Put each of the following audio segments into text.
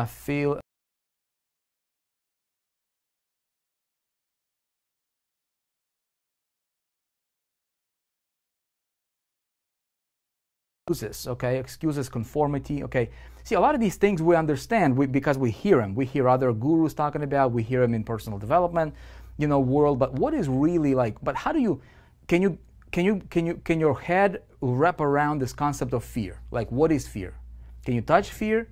feel excuses, okay? Excuses, conformity, okay? See, a lot of these things we understand because we hear them. We hear other gurus talking about, we hear them in personal development, you know, world. But what is really like, but how do you, can your head wrap around this concept of fear? Like, what is fear? Can you touch fear,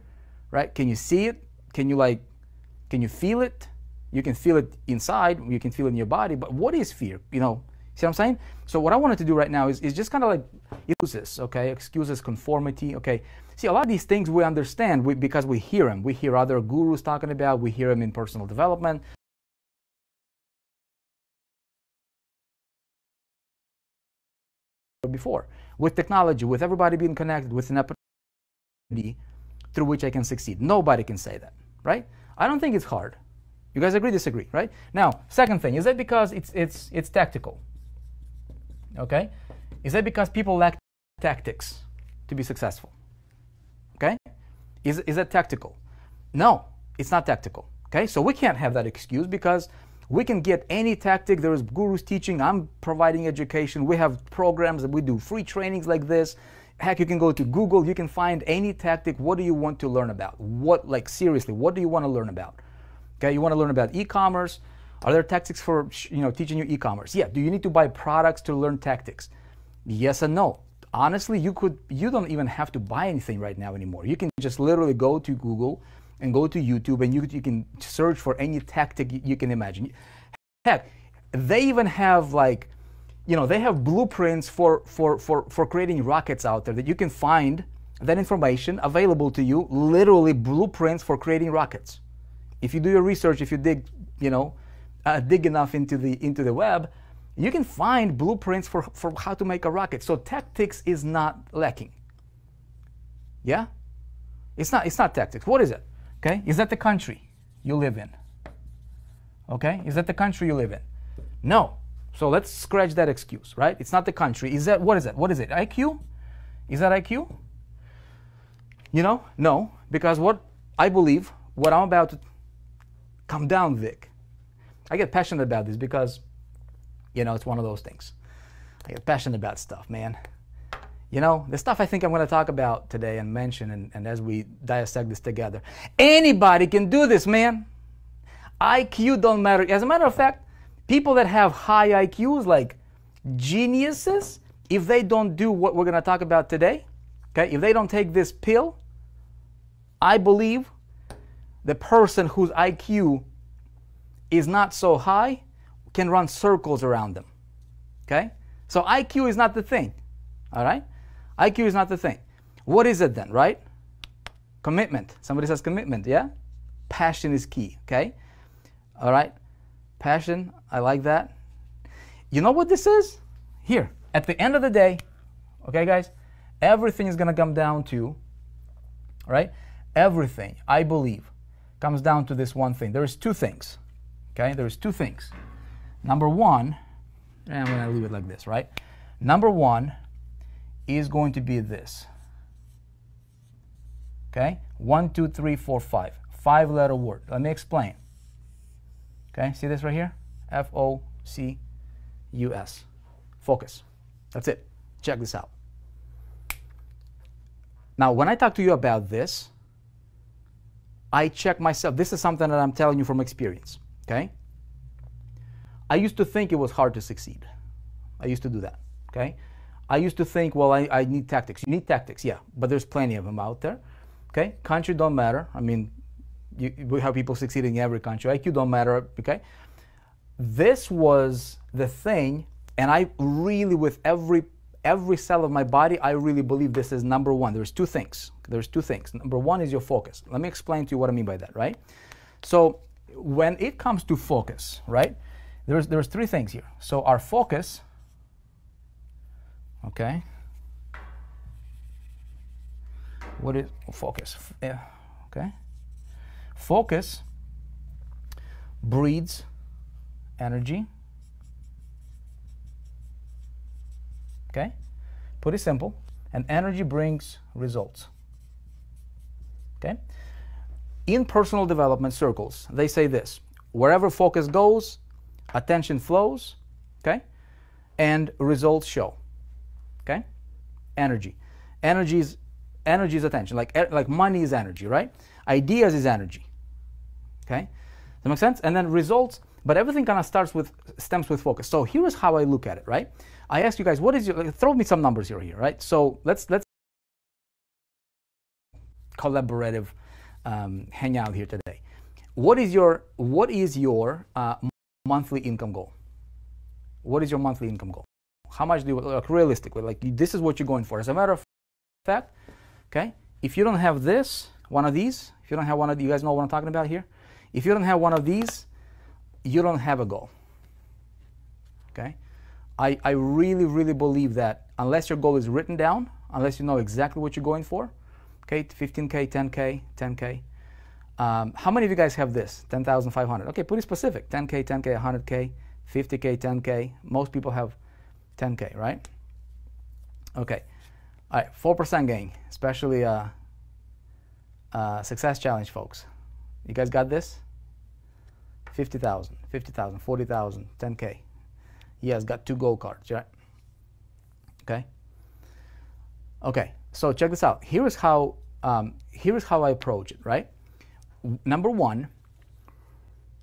right? Can you see it? Can you feel it? You can feel it inside, you can feel it in your body, but what is fear? You know, see what I'm saying? So what I wanted to do right now is just kind of like excuses, okay? Excuses, conformity, okay? See, a lot of these things we understand because we hear them. We hear other gurus talking about, we hear them in personal development. Before, with technology, with everybody being connected, with an opportunity through which I can succeed. Nobody can say that, right? I don't think it's hard. You guys agree, disagree, right? Now, second thing, is that because it's tactical? Okay? Is that because people lack tactics to be successful? Okay? Is that tactical? No, it's not tactical. Okay? So we can't have that excuse because we can get any tactic. There is gurus teaching. I'm providing education. We have programs that we do free trainings like this. Heck, you can go to Google. You can find any tactic. What do you want to learn about? What, like seriously, what do you want to learn about? Okay, you want to learn about e-commerce. Are there tactics for, you know, teaching you e-commerce? Yeah. Do you need to buy products to learn tactics? Yes and no. Honestly, you don't even have to buy anything right now anymore. You can just literally go to Google and go to YouTube and you can search for any tactic you can imagine. Heck, they even have like, you know, they have blueprints for creating rockets out there that you can find that information available to you, literally blueprints for creating rockets. If you do your research, if you dig, you know, dig enough into the web, you can find blueprints for how to make a rocket. So tactics is not lacking. Yeah? It's not tactics. What is it? Okay? Is that the country you live in? Okay? Is that the country you live in? No. So let's scratch that excuse, right? It's not the country. Is that, what is it? What is it? IQ? Is that IQ? You know? No. Because what I believe, what I'm about to come down, Vic. I get passionate about this because, you know, it's one of those things. I get passionate about stuff, man. You know, the stuff I think I'm going to talk about today and mention, and as we dissect this together. Anybody can do this, man. IQ don't matter. As a matter of fact, people that have high IQs, like geniuses, if they don't do what we're going to talk about today, okay, if they don't take this pill, I believe the person whose IQ is not so high can run circles around them. Okay? So IQ is not the thing. All right? IQ is not the thing. What is it then, right? Commitment. Somebody says commitment, yeah? Passion is key, okay? All right? Passion, I like that. You know what this is? Here, at the end of the day, okay, guys, everything is going to come down to, right? Everything, I believe, comes down to this one thing. There's two things, okay? There's two things. Number one, and I'm going to leave it like this, right? Number one is going to be this, okay? 1, 2, 3, 4, 5. 5-letter word. Let me explain. Okay, see this right here? F-O-C-U-S. Focus. That's it. Check this out. Now, when I talk to you about this, I check myself. This is something that I'm telling you from experience, okay? I used to think it was hard to succeed. I used to do that, okay? I used to think, well, I need tactics. You need tactics, yeah, but there's plenty of them out there, okay? Country don't matter. I mean, we have people succeeding in every country. IQ don't matter, okay? This was the thing, and I really, with every cell of my body, I really believe this is number one. There's two things. There's two things. Number one is your focus. Let me explain to you what I mean by that, right? So when it comes to focus, right, there's three things here. So our focus, okay, what is focus? Yeah, okay. Focus breeds energy. Okay? Pretty simple. And energy brings results. Okay? in personal development circles, they say this: wherever focus goes, attention flows, okay, and results show. Okay, energy is attention. Like money is energy, right? Ideas is energy. Okay, does that make sense? And then results, but everything kind of stems with focus. So here is how I look at it, right? I ask you guys, what is your, throw me some numbers here, right? So let's collaborative hang out here today. What is your monthly income goal? What is your monthly income goal? How much do you, like, realistically, like, this is what you're going for? As a matter of fact, okay, if you don't have one of these, if you don't have one of, you guys know what I'm talking about here? If you don't have one of these, you don't have a goal. Okay, I really, really believe that unless your goal is written down, unless you know exactly what you're going for, okay, 15K, 10K, 10K. How many of you guys have this? 10,500. Okay, pretty specific. 10K, 10K, 100K, 50K, 10K. Most people have 10K, right? Okay. All right, 4% gain, especially Success Challenge folks. You guys got this? 50,000, 50,000, 40,000, 10K. Yes, got 2 gold cards, right? Okay. Okay, so check this out. Here is how I approach it, right? Number one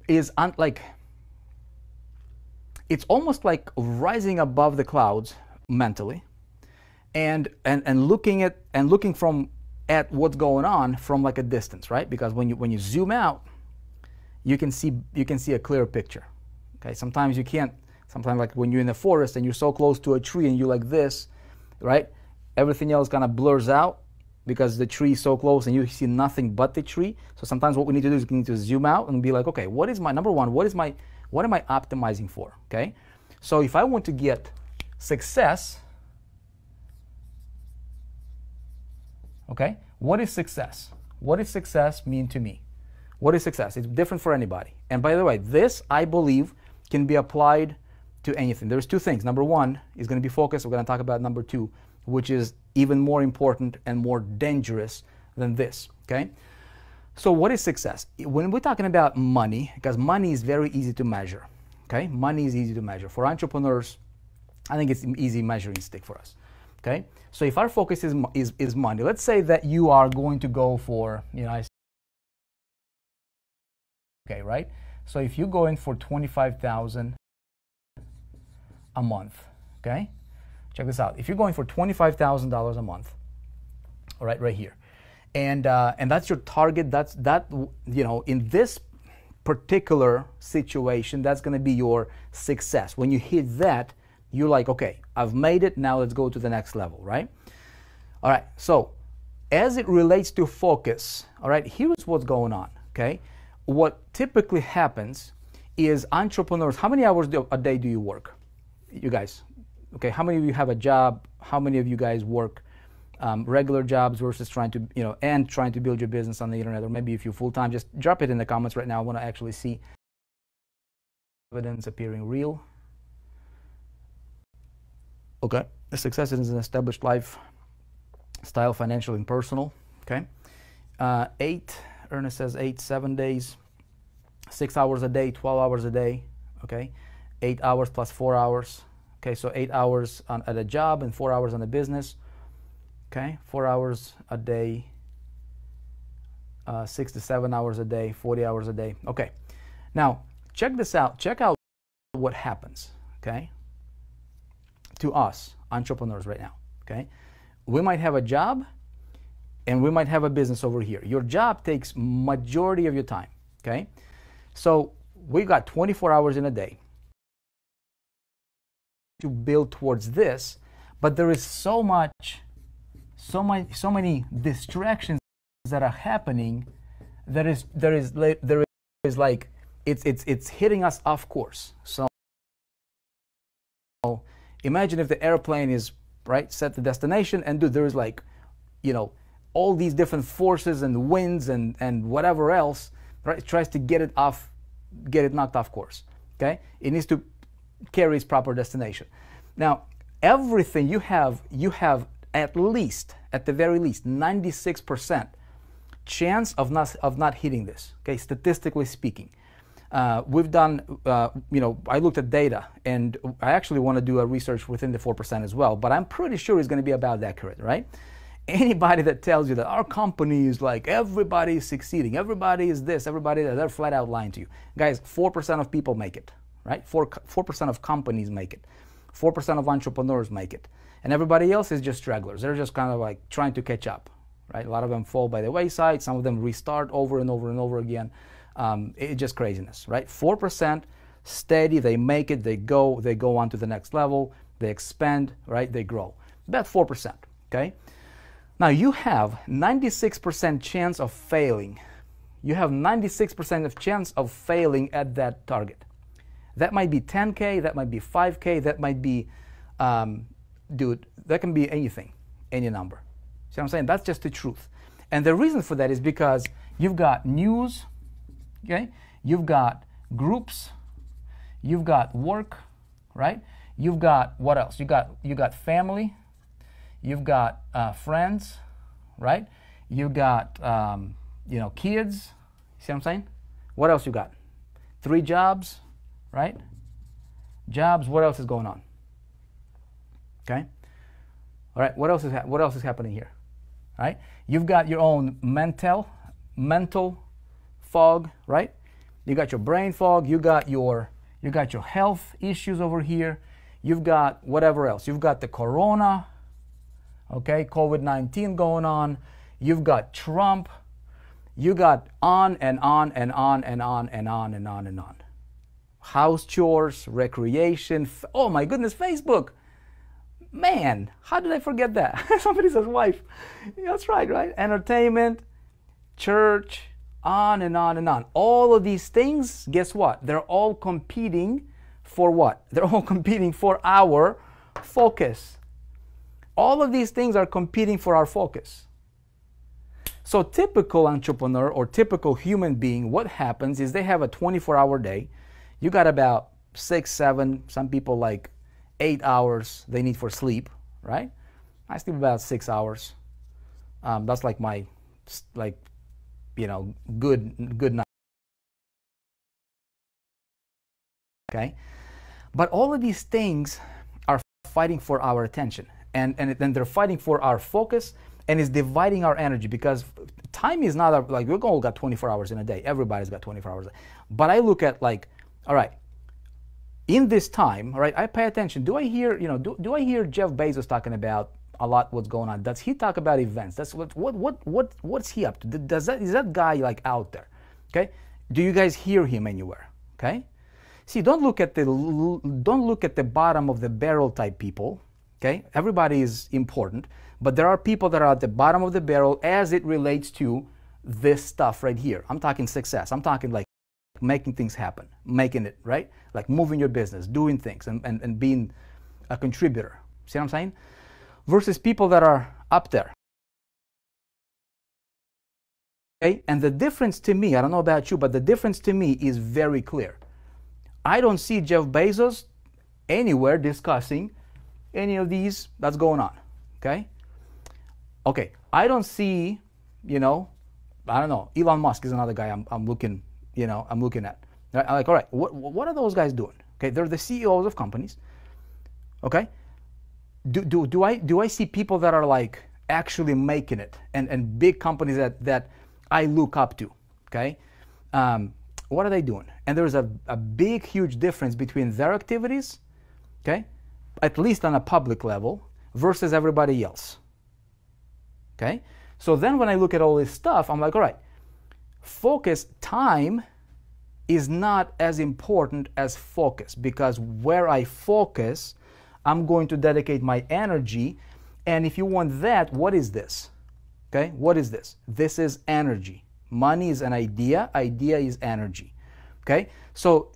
is it's almost like rising above the clouds mentally, and looking at what's going on from like a distance, right? Because when you zoom out, you can see a clear picture. Okay, sometimes you can't. Sometimes, like when you're in the forest and you're so close to a tree and you're like this, right? Everything else kind of blurs out because the tree is so close and you see nothing but the tree. So sometimes what we need to do is we need to zoom out and be like, okay, what is my number one? What am I optimizing for? Okay, so if I want to get success, okay, what is success? What does success mean to me? What is success? It's different for anybody. And by the way, this, I believe, can be applied to anything. There's 2 things. Number 1 is going to be focus. We're going to talk about number 2, which is even more important and more dangerous than this, okay? So what is success? When we're talking about money, because money is very easy to measure, okay? Money is easy to measure. For entrepreneurs, I think it's an easy measuring stick for us, okay? So if our focus is money, let's say that you are going to go for, okay, right? So if you're going for $25,000 a month, okay? Check this out. If you're going for $25,000 a month, all right, right here, and that's your target, in this particular situation, that's going to be your success. When you hit that, you're like, okay, I've made it. Now let's go to the next level, right? All right. So as it relates to focus, all right, here's what's going on, okay? What typically happens is entrepreneurs, how many hours a day do you work? You guys, okay, how many of you have a job? How many of you guys work regular jobs versus trying to build your business on the internet? Or maybe if you're full-time, just drop it in the comments right now. I want to actually see evidence appearing real. Okay, the success is an established lifestyle, financial and personal, okay? 8, Ernest says 8, 7 days, 6 hours a day, 12 hours a day, okay? 8 hours plus 4 hours, okay? So 8 hours at a job and 4 hours on a business, okay? 4 hours a day, 6 to 7 hours a day, 40 hours a day, okay? Now, check this out. Check out what happens, okay, to us entrepreneurs right now, okay? We might have a job and we might have a business over here. Your job takes majority of your time, okay? So we got 24 hours in a day to build towards this, but there is so many distractions that are happening that there is like it's hitting us off course. So imagine if the airplane is right set the destination, and dude, there is like, all these different forces and winds and whatever else, right? It tries to get it knocked off course. Okay, it needs to carry its proper destination. Now, everything you have at the very least 96% chance of not hitting this, okay, statistically speaking. We've done, I looked at data, and I actually want to do a research within the 4% as well, but I'm pretty sure it's going to be about accurate, right? Anybody that tells you that our company is like everybody is succeeding, everybody is this, everybody that, they're flat out lying to you. Guys, 4% of people make it, right? 4% of companies make it. 4% of entrepreneurs make it. And everybody else is just stragglers. They're just kind of like trying to catch up, right? A lot of them fall by the wayside. Some of them restart over and over and over again. It's just craziness, right? 4% steady, they make it, they go on to the next level, they expand, right? They grow. About 4%, okay? Now you have 96% chance of failing. You have 96% of chance of failing at that target. That might be 10K, that might be 5K, that might be, dude, that can be anything, any number. See what I'm saying? That's just the truth. And the reason for that is because you've got news, okay? You've got groups, you've got work, right? You've got what else? You got family, you've got friends, right? You got kids. See what I'm saying? What else you got? 3 jobs, right? Jobs. What else is going on? Okay. All right. What else is happening here? All right. You've got your own mental fog, right? You got your brain fog. You got your health issues over here. You've got whatever else. You've got the corona, okay, COVID-19 going on. You've got Trump. You got on and on and on and on and on and on and on. House chores, recreation. Oh my goodness, Facebook. Man, how did I forget that? Somebody says wife. Yeah, that's right? Entertainment, church, on and on and on. All of these things, guess what? They're all competing for what? They're all competing for our focus. All of these things are competing for our focus. So typical entrepreneur or typical human being, what happens is they have a 24-hour day. You got about 6, 7, some people like 8 hours they need for sleep, right? I sleep about 6 hours. That's like my, good night. Okay? But all of these things are fighting for our attention. And then they're fighting for our focus, and it's dividing our energy, because time is not like we've all got 24 hours in a day. Everybody's got 24 hours a day. But I look at like, all right, in this time, all right, I pay attention. Do I hear, do I hear Jeff Bezos talking about a lot what's going on? Does he talk about events? That's what's he up to? Is that guy like out there? Okay? Do you guys hear him anywhere? Okay? See, don't look at the bottom of the barrel type people. Okay? Everybody is important, but there are people that are at the bottom of the barrel as it relates to this stuff right here. I'm talking success. I'm talking like making things happen, making it, right? Like moving your business, doing things, and being a contributor. See what I'm saying? Versus people that are up there. Okay? And the difference to me, I don't know about you, but the difference to me is very clear. I don't see Jeff Bezos anywhere discussing any of these that's going on. Okay? Okay. I don't see, I don't know, Elon Musk is another guy I'm looking at. I'm like, all right, what are those guys doing? Okay, they're the CEOs of companies. Okay? Do I see people that are like actually making it, and big companies that I look up to? Okay? What are they doing? And there's a big, huge difference between their activities, okay, at least on a public level, versus everybody else. Okay? So then when I look at all this stuff, I'm like, all right, focus, time is not as important as focus, because where I focus, I'm going to dedicate my energy. And if you want that, what is this? Okay? What is this? This is energy. Money is an idea. Idea is energy. Okay? So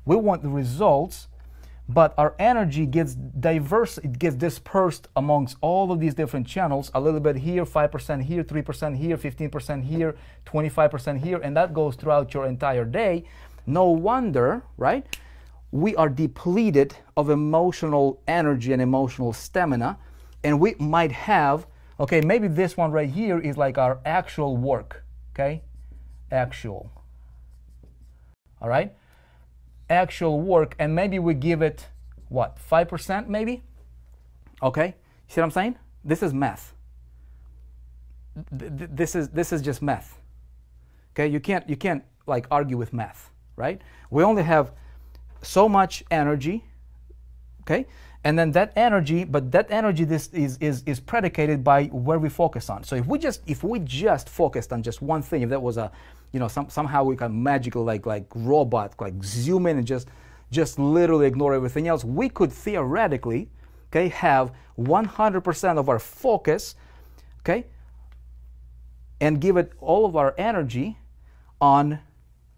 we want the results, but our energy gets diverse, it gets dispersed amongst all of these different channels, a little bit here, 5% here, 3% here, 15% here, 25% here, and that goes throughout your entire day. No wonder, right? We are depleted of emotional energy and emotional stamina, and we might have Okay, maybe this one right here is like our actual work, okay? Actual. All right? Actual work, and maybe we give it, what, 5% maybe? Okay? See what I'm saying? This is math. This is just math. Okay? You can't like argue with math, right? We only have so much energy, okay? And then that energy, but that energy this is predicated by where we focus on. So if we just focused on just one thing, if that was a, you know, somehow we can magical like robot, like zoom in and just literally ignore everything else, we could theoretically, okay, have 100% of our focus, okay, and give it all of our energy on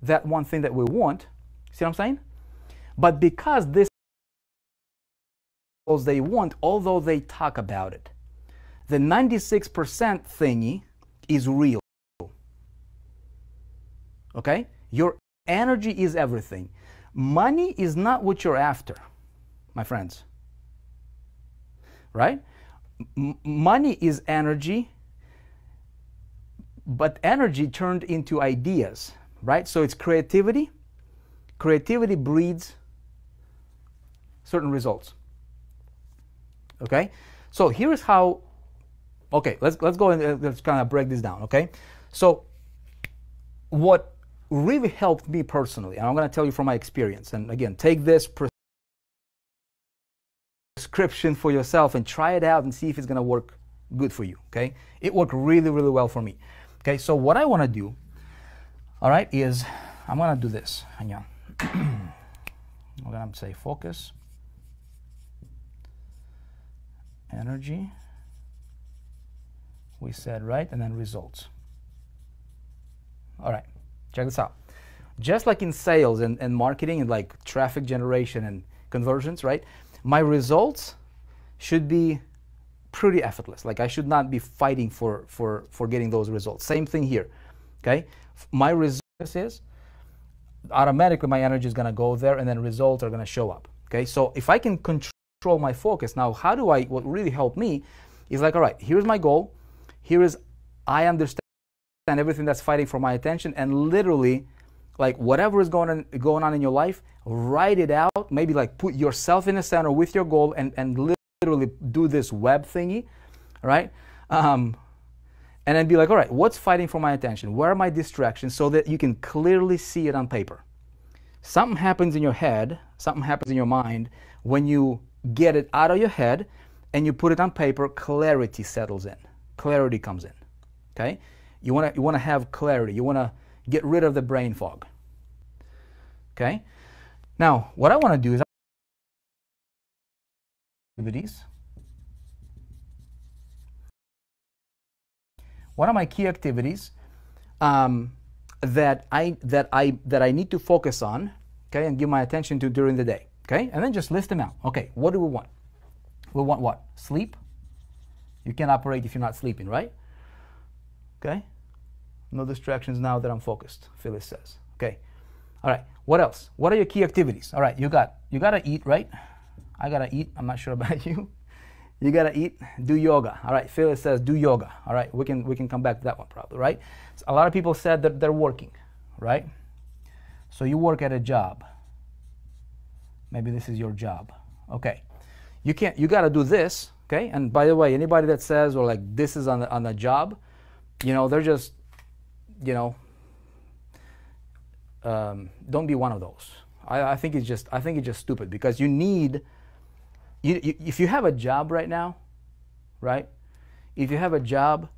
that one thing that we want. See what I'm saying? But because this they want, although they talk about it, the 96% thingy is real. Okay? Your energy is everything. Money is not what you're after, my friends. Right? Money is energy, but energy turned into ideas, right? So it's creativity. Creativity breeds certain results. Okay? So here's how, okay, let's go and let's kind of break this down, okay? So what really helped me personally, and I'm going to tell you from my experience, and again, take this prescription for yourself and try it out and see if it's going to work good for you, okay? It worked really, really well for me. Okay, so what I want to do, all right, is I'm going to do this. Hang on. I'm going to say focus, energy, we said, right, and then results. All right, check this out. Just like in sales and marketing and like traffic generation and conversions, right, my results should be pretty effortless. Like I should not be fighting for getting those results. Same thing here, okay? My result is automatically my energy is going to go there and then results are going to show up, okay? So if I can control my focus, now how do I, what really helped me is like, all right, here's my goal. Here is, I understand everything that's fighting for my attention, and literally like whatever is going on in your life, write it out, maybe like put yourself in the center with your goal and literally do this web thingy, right? And then be like, all right, what's fighting for my attention? Where are my distractions? So that you can clearly see it on paper. Something happens in your head, something happens in your mind when you get it out of your head and you put it on paper. Clarity settles in. Clarity comes in. Okay? You want to have clarity. You want to get rid of the brain fog. Okay? Now, what I want to do is activities. One of my key activities that I need to focus on, okay, and give my attention to during the day, okay, and then just list them out. Okay, what do we want? We want what? Sleep. You can't operate if you're not sleeping, right? Okay. No distractions now that I'm focused. Phyllis says. Okay. All right. What else? What are your key activities? All right. You gotta eat, right? I gotta eat. I'm not sure about you. You gotta eat, do yoga. All right, Phyllis says do yoga. All right, we can come back to that one probably, right? So a lot of people said that they're working, right? So you work at a job. Maybe this is your job. Okay, you gotta do this, okay? And by the way, anybody that says or like this is on a job, you know, they're just, you know, don't be one of those. I think it's just stupid because you need. If you have a job right now, right? If you have a job,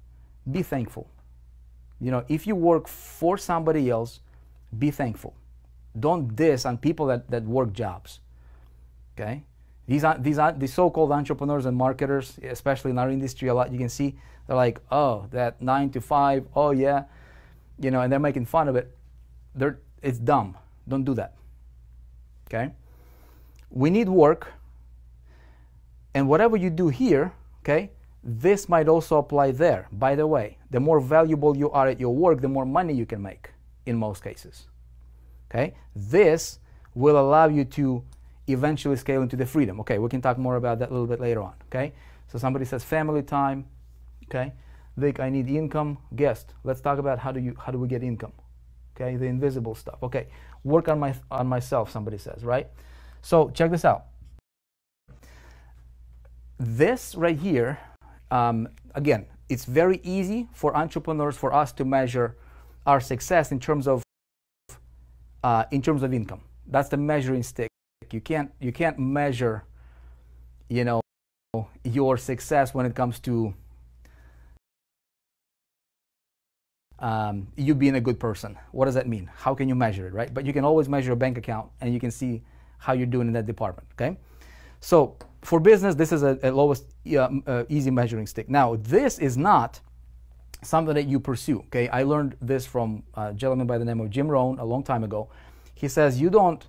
be thankful. You know, if you work for somebody else, be thankful. Don't diss on people that work jobs. Okay? These so-called entrepreneurs and marketers, especially in our industry, a lot you can see they're like, oh, that 9 to 5, oh yeah, you know, and they're making fun of it. It's dumb. Don't do that. Okay? We need work. And whatever you do here, okay, this might also apply there. By the way, the more valuable you are at your work, the more money you can make in most cases. Okay? This will allow you to eventually scale into the freedom. Okay, we can talk more about that a little bit later on. Okay? So somebody says family time. Okay, Vic, I need income. Guest, let's talk about how do we get income? Okay, the invisible stuff. Okay, work on myself. Somebody says, right? So check this out. This right here, again, it's very easy for entrepreneurs, for us to measure our success in terms of income. That's the measuring stick. You can't measure, your success when it comes to you being a good person. What does that mean? How can you measure it, right? But you can always measure a bank account, and you can see how you're doing in that department. Okay, so for business, this is a lowest easy measuring stick. Now, this is not something that you pursue. Okay, I learned this from a gentleman by the name of Jim Rohn a long time ago. He says you don't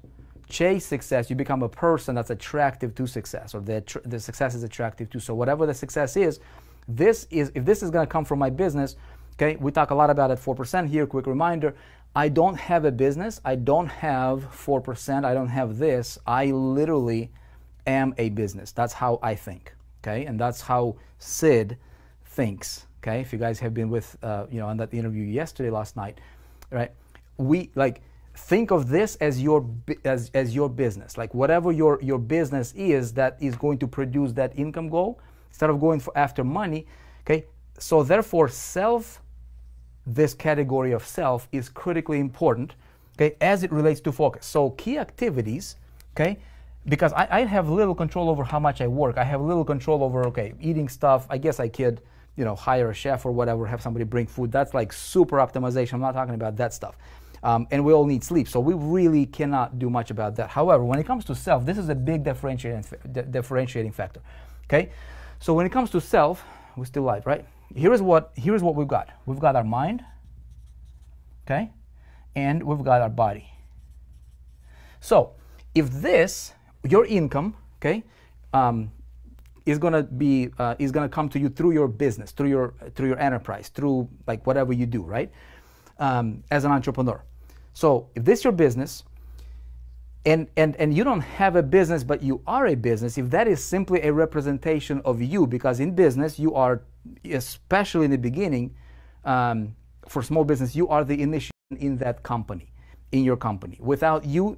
chase success, you become a person that's attractive to success, or the success is attractive to. So whatever the success is, if this is going to come from my business. Okay, we talk a lot about it, 4% here. Quick reminder, I don't have a business. I don't have 4%. I don't have this. I literally am a business. That's how I think. Okay, and that's how Sid thinks. Okay, if you guys have been with, on that interview last night, right? We think of this as your business. Like whatever your business is that is going to produce that income goal, instead of going after money. Okay, so therefore this category of self is critically important, okay, as it relates to focus. So key activities, okay, because I have little control over how much I work. I have little control over, okay, eating stuff. I guess I could, hire a chef or whatever, have somebody bring food. That's like super optimization. I'm not talking about that stuff. And we all need sleep, so we really cannot do much about that. However, when it comes to self, this is a big differentiating factor, okay? So when it comes to self, we're still live, right? Here's what we've got. We've got our mind, okay, and we've got our body. So if your income, okay, is gonna come to you through your business, through your enterprise, through like whatever you do, right, as an entrepreneur. So if this is your business, and you don't have a business but you are a business, if that is simply a representation of you, because in business you are, especially in the beginning, for small business, you are the initiator in that company, in your company. Without you,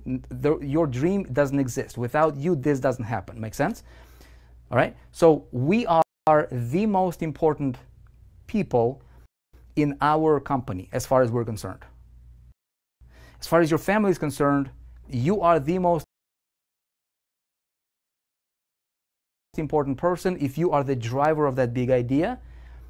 your dream doesn't exist. Without you, this doesn't happen. Make sense? All right? So we are the most important people in our company as far as we're concerned. As far as your family is concerned, you are the most important person if you are the driver of that big idea,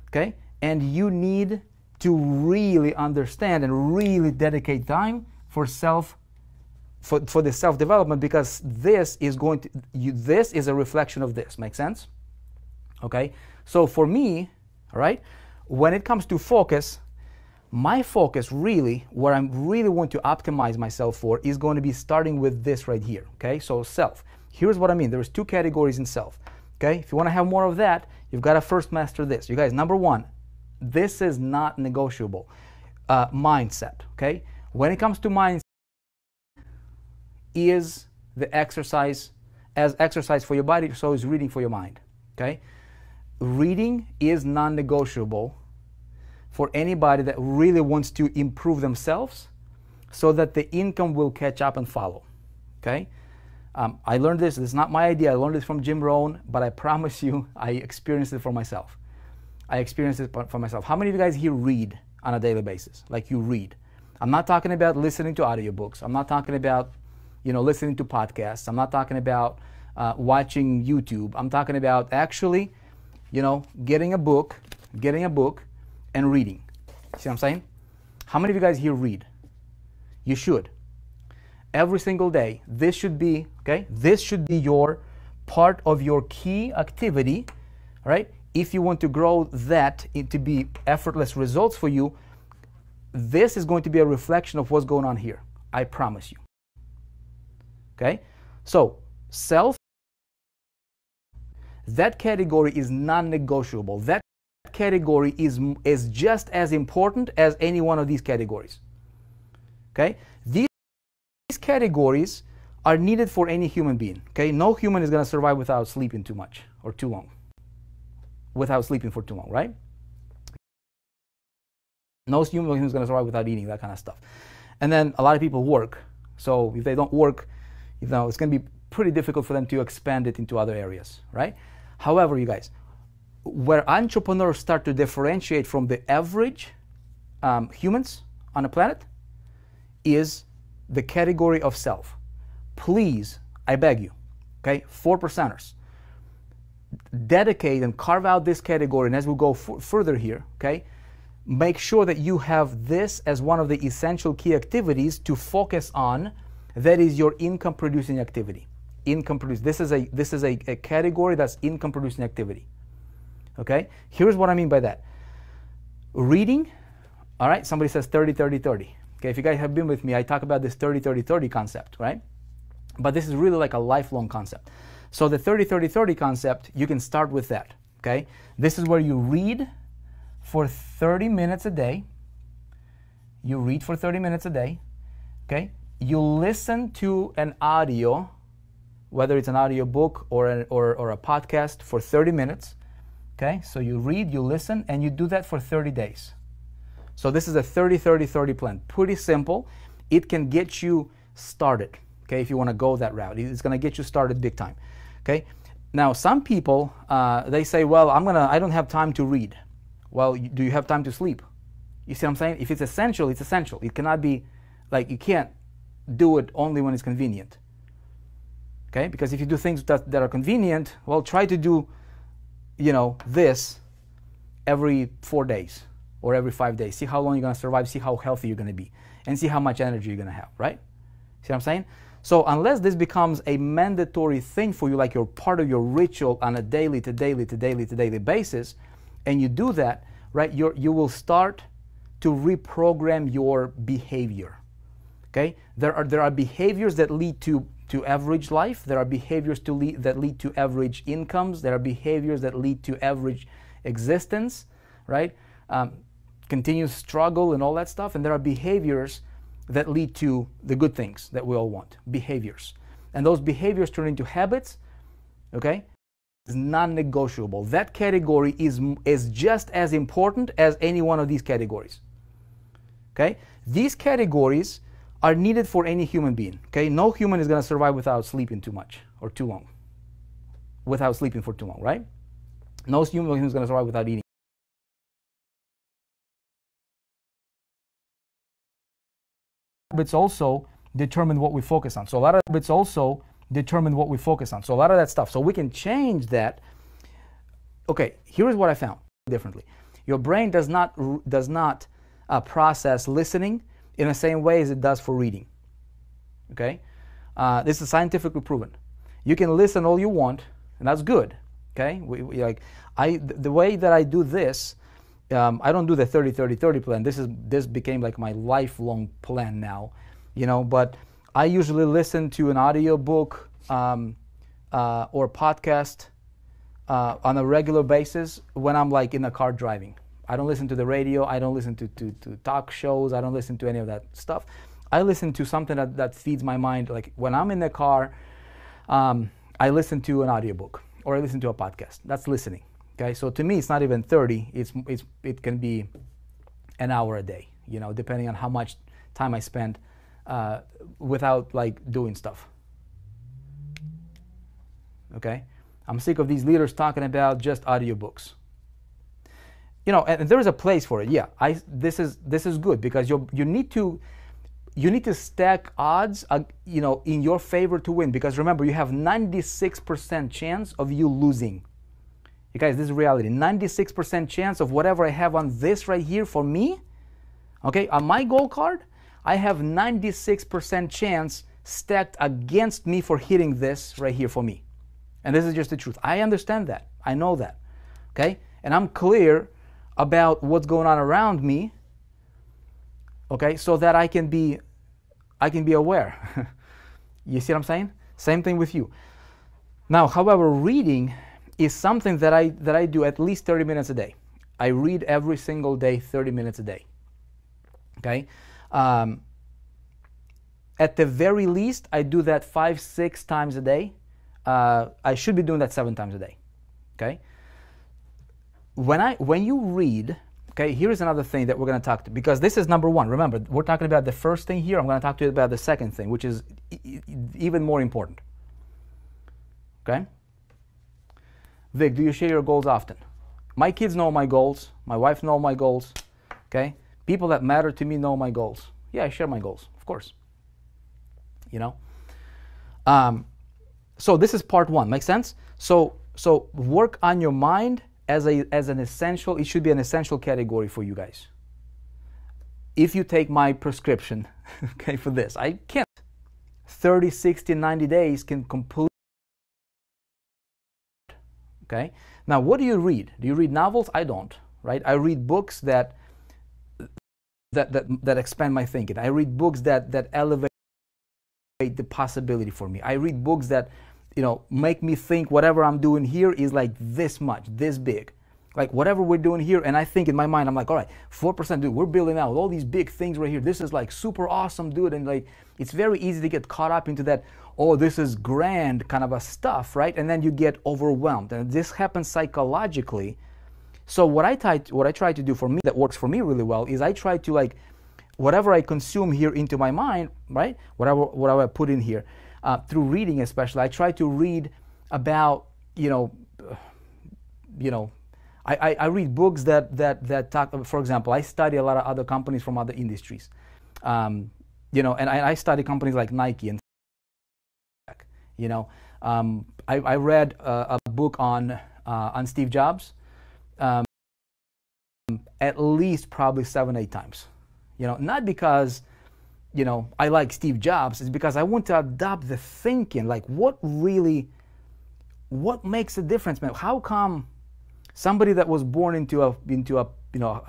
okay? And you need to really understand and really dedicate time for the self-development, because this is a reflection of this. Make sense? Okay? So for me, all right, when it comes to focus, my focus really, where I'm really want to optimize myself for, is going to be starting with this right here, okay? So self. Here's what I mean. There's two categories in self, okay? If you want to have more of that, you've got to first master this. You guys, number one, this is not negotiable. Mindset, okay? When it comes to mindset, is the exercise, as exercise for your body, so is reading for your mind, okay? Reading is non-negotiable for anybody that really wants to improve themselves so that the income will catch up and follow, okay? I learned this. This is not my idea. I learned this from Jim Rohn, but I promise you, I experienced it for myself. I experienced it for myself. How many of you guys here read on a daily basis? Like you read. I'm not talking about listening to audiobooks. I'm not talking about, listening to podcasts. I'm not talking about watching YouTube. I'm talking about actually, getting a book and reading. See what I'm saying? How many of you guys here read? You should. Every single day. This should be, okay? This should be your part of your key activity, all right? If you want to grow that to be effortless results for you, this is going to be a reflection of what's going on here. I promise you. Okay? So, self, that category is non-negotiable. That category is just as important as any one of these categories. Okay? These categories are needed for any human being. Okay? No human is going to survive without sleeping too much or too long. Without sleeping for too long, right? No human being is going to survive without eating, that kind of stuff. And then a lot of people work. So if they don't work, it's going to be pretty difficult for them to expand it into other areas, right? However, you guys, where entrepreneurs start to differentiate from the average humans on the planet is the category of self. Please, I beg you, okay, 4%ers, dedicate and carve out this category, and as we go further here, okay, make sure that you have this as one of the essential key activities to focus on. That is your income producing activity. Income produce. This is a category that's income producing activity. Okay? Here's what I mean by that. Reading, all right? Somebody says 30, 30, 30. Okay, if you guys have been with me, I talk about this 30, 30, 30 concept, right? But this is really like a lifelong concept. So the 30, 30, 30 concept, you can start with that, okay? This is where you read for 30 minutes a day. You read for 30 minutes a day, okay? You listen to an audio, whether it's an audio book or a podcast for 30 minutes, okay? So you read, you listen, and you do that for 30 days. So this is a 30, 30, 30 plan. Pretty simple. It can get you started, okay, if you want to go that route. It's going to get you started big time, okay? Now, some people, they say, well, I don't have time to read. Well, do you have time to sleep? You see what I'm saying? If it's essential, it's essential. It cannot be, like, you can't do it only when it's convenient, okay? Because if you do things that are convenient, well, try to do, this every 4 days. Or every 5 days. See how long you're going to survive, see how healthy you're going to be, and see how much energy you're going to have, right? See what I'm saying? So unless this becomes a mandatory thing for you, like you're part of your ritual on a daily to daily basis, and you do that, right, you will start to reprogram your behavior, okay? There are behaviors that lead to average life. There are behaviors that lead to average incomes. There are behaviors that lead to average existence, right? Continuous struggle and all that stuff, and there are behaviors that lead to the good things that we all want, behaviors. And those behaviors turn into habits, okay? It's non-negotiable. That category is just as important as any one of these categories, okay? These categories are needed for any human being, okay? No human is going to survive without sleeping too much or too long, without sleeping for too long, right? No human is going to survive without eating. Habits also determine what we focus on. So a lot of habits also determine what we focus on. So a lot of that stuff. So we can change that. Okay, here's what I found differently. Your brain does not process listening in the same way as it does for reading. Okay, this is scientifically proven. You can listen all you want, and that's good. Okay, the way that I do this. I don't do the 30-30-30 plan. This became like my lifelong plan now, but I usually listen to an audio book or podcast on a regular basis when I'm like in the car driving. I don't listen to the radio. I don't listen to talk shows. I don't listen to any of that stuff. I listen to something that feeds my mind. Like when I'm in the car, I listen to an audiobook or I listen to a podcast. That's listening. Okay, so to me, it's not even 30. It can be an hour a day, depending on how much time I spend without like doing stuff. Okay, I'm sick of these leaders talking about just audiobooks. And there is a place for it. Yeah, this is good because you need to stack odds, in your favor to win. Because remember, you have 96% chance of you losing. You guys, this is reality. 96% chance of whatever I have on this right here for me, okay, on my goal card, I have 96% chance stacked against me for hitting this right here for me. And this is just the truth. I understand that. I know that, okay? And I'm clear about what's going on around me, okay, so that I can be aware. You see what I'm saying? Same thing with you. Now, however, reading is something that I do at least 30 minutes a day. I read every single day, 30 minutes a day. Okay? At the very least, I do that 5-6 times a day. I should be doing that 7 times a day. Okay? When you read, Okay, here's another thing that we're going to talk to, because this is number one. Remember, we're talking about the first thing here. I'm going to talk to you about the second thing, which is even more important. Okay? Vic, do you share your goals often? My kids know my goals. My wife knows my goals. Okay? People that matter to me know my goals. Yeah, I share my goals, of course. You know? So this is part one. Make sense? So work on your mind as an essential. It should be an essential category for you guys. If you take my prescription, okay, for this, I can't. 30, 60, 90 days can complete. Okay? Now, what do you read? Do you read novels? I don't, right? I read books that expand my thinking. I read books that elevate the possibility for me. I read books that, you know, make me think whatever I'm doing here is like this much, this big. Like whatever we're doing here, and I think in my mind, I'm like, all right, 4%, dude, we're building out all these big things right here. This is like super awesome, dude. And like, it's very easy to get caught up into that, oh, this is grand kind of a stuff, right? And then you get overwhelmed. And this happens psychologically. So what I try to do for me that works for me really well is I try to, like, whatever I consume here into my mind, right? Whatever I put in here, through reading especially, I try to read about, I read books that talk, for example, I study a lot of other companies from other industries, and I study companies like Nike and, I read a book on Steve Jobs, at least probably 7-8 times, not because, I like Steve Jobs, it's because I want to adopt the thinking, like what makes a difference, man? How come somebody that was born into a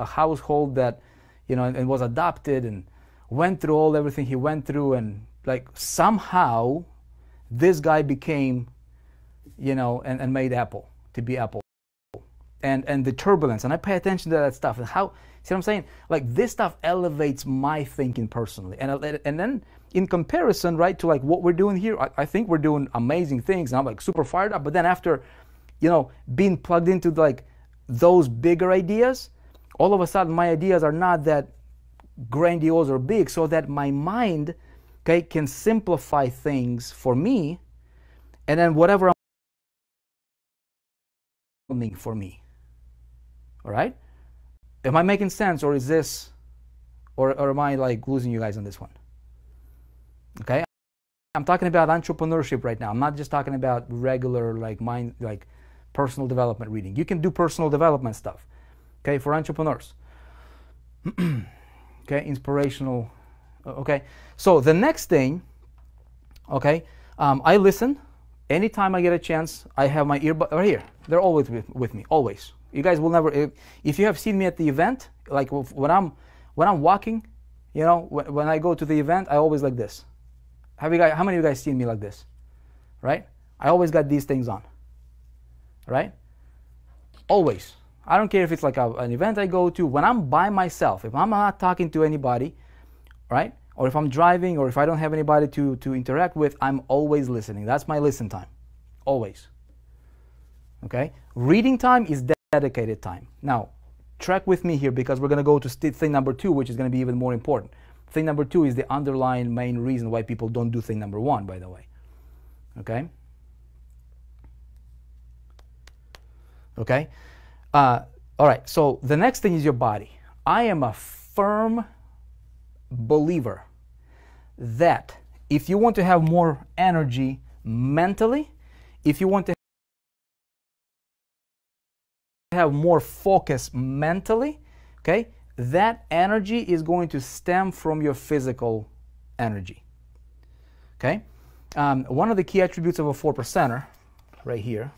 household that, and was adopted and went through everything he went through, and like somehow this guy became, and made Apple to be Apple, and the turbulence, and I pay attention to that stuff, and how, see what I'm saying? Like this stuff elevates my thinking personally, and then in comparison, right, to like what we're doing here, I think we're doing amazing things, and I'm like super fired up. But then after, being plugged into like those bigger ideas, all of a sudden my ideas are not that grandiose or big, so that my mind, okay, can simplify things for me, and then whatever I'm for me. All right? Am I making sense, or is this, or am I like losing you guys on this one? Okay? I'm talking about entrepreneurship right now. I'm not just talking about regular like personal development reading. You can do personal development stuff, okay, for entrepreneurs. Okay, inspirational. Okay, so the next thing, okay, I listen. Anytime I get a chance, I have my earbud right here. They're always with me, always. You guys will never, if you have seen me at the event, like when I'm walking, when I go to the event, I always like this. How many of you guys seen me like this? Right? I always got these things on. Right? Always. I don't care if it's like an event I go to. When I'm by myself, if I'm not talking to anybody, right? Or if I'm driving, or if I don't have anybody to interact with, I'm always listening. That's my listen time. Always. Okay? Reading time is dedicated time. Now, track with me here, because we're going to go to thing number 2, which is going to be even more important. Thing number 2 is the underlying main reason why people don't do thing number 1, by the way. Okay? Okay? All right, so the next thing is your body. I am a firm believer that if you want to have more energy mentally, if you want to have more focus mentally, okay, that energy is going to stem from your physical energy. Okay? One of the key attributes of a 4%er, right here,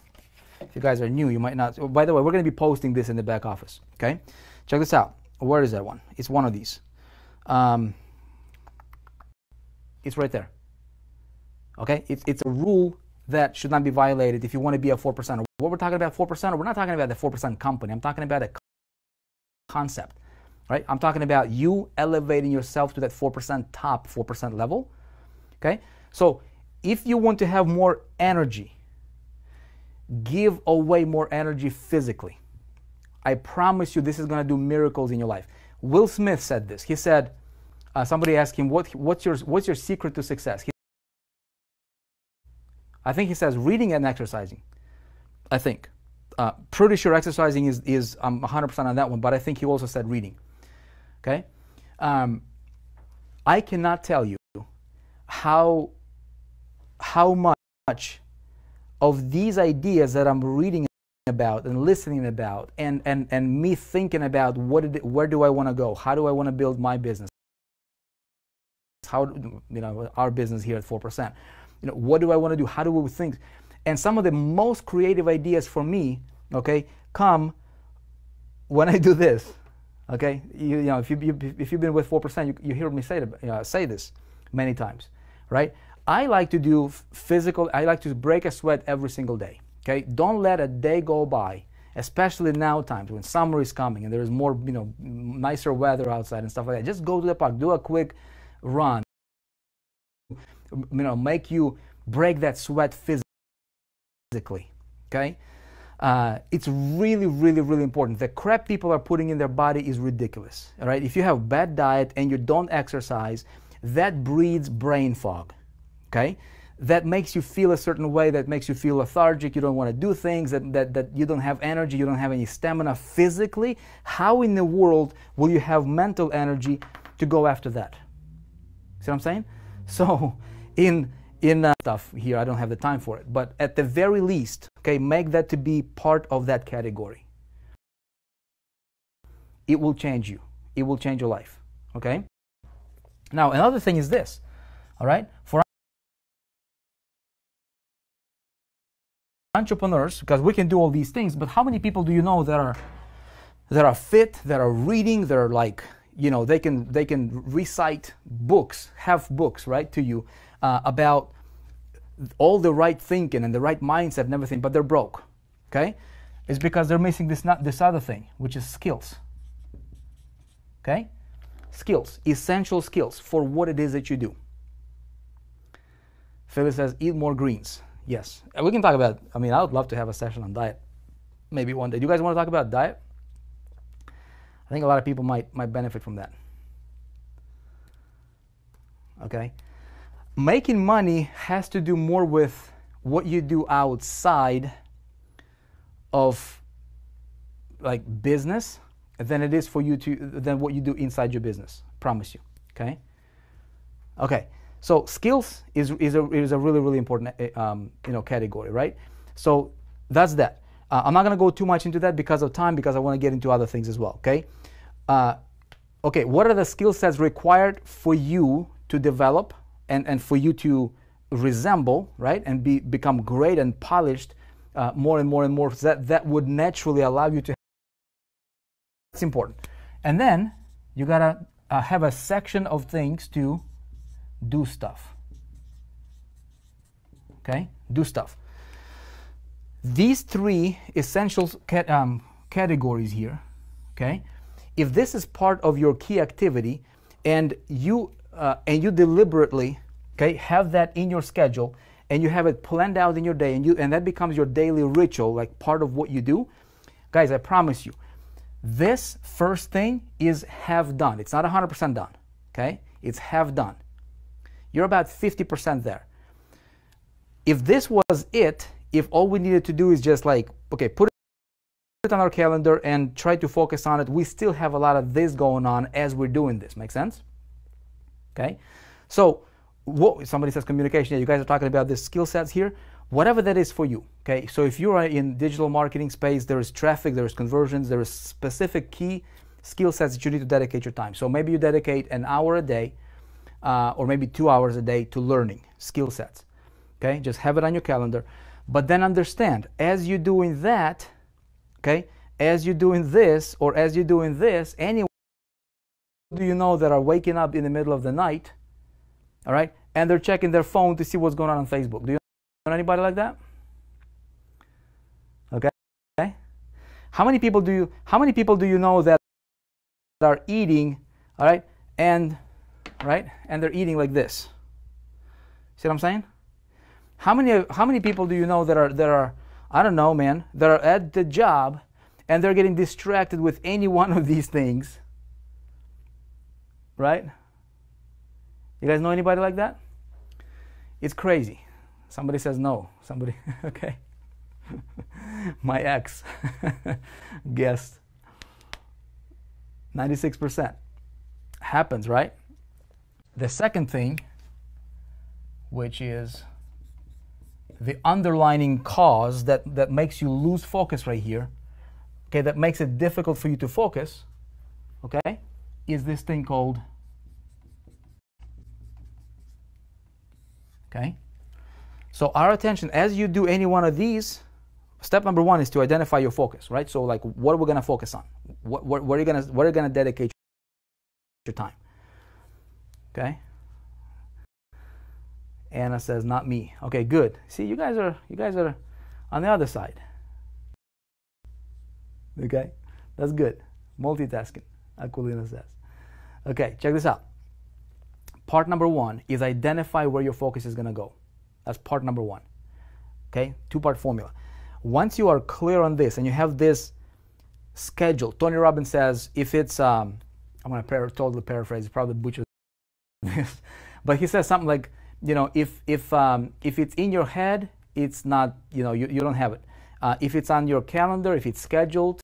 if you guys are new, you might not. Oh, by the way, we're going to be posting this in the back office. Okay? Check this out. Where is that one? It's one of these. It's right there. Okay? It's a rule that should not be violated if you want to be a 4%er. What we're talking about 4%er, we're not talking about the 4% company. I'm talking about a concept. Right? I'm talking about you elevating yourself to that 4% top 4% level. Okay? So if you want to have more energy, give away more energy physically. I promise you this is going to do miracles in your life. Will Smith said this. He said, somebody asked him, what's your secret to success? I think he says reading and exercising. I think. Pretty sure exercising is I'm 100% on that one, but I think he also said reading. Okay? I cannot tell you how much of these ideas that I'm reading about and listening about and me thinking about where do I want to go? How do I want to build my business? How, our business here at 4%. What do I want to do? How do we think? And some of the most creative ideas for me, okay, come when I do this. Okay, if you've been with 4%, you hear me say this many times, right? I like to do physical. I like to break a sweat every single day. Okay, don't let a day go by, especially now times when summer is coming and there is more, nicer weather outside and stuff like that. Just go to the park, do a quick run. Make you break that sweat physically. Okay. It's really, really, really important. The crap people are putting in their body is ridiculous. All right. If you have bad diet and you don't exercise, that breeds brain fog. Okay. That makes you feel a certain way. That makes you feel lethargic. You don't want to do things. That you don't have energy. You don't have any stamina physically. How in the world will you have mental energy to go after that? See what I'm saying? So in stuff here, I don't have the time for it, but at the very least, okay, make that to be part of that category. It will change you. It will change your life. Okay. Now another thing is this. All right, for entrepreneurs, because we can do all these things, but how many people do you know that are fit, that are reading, that are like, they can recite books, have books, right, to you about all the right thinking and the right mindset and everything, but they're broke. Okay, it's because they're missing this other thing, which is skills. Okay, skills, essential skills for what it is that you do. Phyllis says, eat more greens. Yes, and we can talk about. I would love to have a session on diet, maybe one day. Do you guys want to talk about diet? I think a lot of people might benefit from that. Okay. Making money has to do more with what you do outside of like business than it is for you than what you do inside your business. Promise you. Okay. Okay. So skills is a really, really important category, right? So that's that. I'm not going to go too much into that because of time, because I want to get into other things as well. Okay. Okay. What are the skill sets required for you to develop and for you to resemble, right, and become great and polished more and more and more? That would naturally allow you to. That's important. And then you gotta have a section of things to do stuff. Okay, do stuff. These three essential categories here. Okay, if this is part of your key activity, and you deliberately, okay, have that in your schedule, and you have it planned out in your day, and that becomes your daily ritual, like part of what you do, guys, I promise you, this first thing is half done. It's not 100% done. Okay, it's half done. You're about 50% there. If this was it, if all we needed to do is just like, okay, put it on our calendar and try to focus on it, we still have a lot of this going on as we're doing this. Make sense? Okay. So somebody says communication. Yeah, you guys are talking about this skill sets here. Whatever that is for you. Okay. So if you are in digital marketing space, there is traffic, there is conversions, there is specific key skill sets that you need to dedicate your time. So maybe you dedicate an hour a day, or maybe 2 hours a day to learning skill sets. Okay, just have it on your calendar. But then understand, as you're doing that, okay, as you're doing this, or as you're doing this, anyone do you know that are waking up in the middle of the night, all right, and they're checking their phone to see what's going on Facebook? Do you know anybody like that? Okay. How many people do you know that are eating, all right, and they're eating like this? See what I'm saying? How many people do you know that are I don't know, man, that are at the job and they're getting distracted with any one of these things, right? You guys know anybody like that? It's crazy. Somebody says no. Somebody, okay. My ex guessed. 96%. Happens, right? The second thing, which is the underlying cause that makes you lose focus right here, okay, that makes it difficult for you to focus, okay, is this thing called, okay, so our attention, as you do any one of these, step number one is to identify your focus, right? So like, what are we going to focus on? What are you going to dedicate your time? Okay. Anna says, not me. Okay, good. See, you guys are on the other side. Okay, that's good. Multitasking, Aquilina says. Okay, check this out. Part number one is identify where your focus is going to go. That's part number one. Okay, two-part formula. Once you are clear on this and you have this schedule, Tony Robbins says, if it's, I'm going to totally paraphrase, probably butcher this, but he says something like, you know, if it's in your head, it's not, you know, you don't have it. If it's on your calendar, if it's scheduled,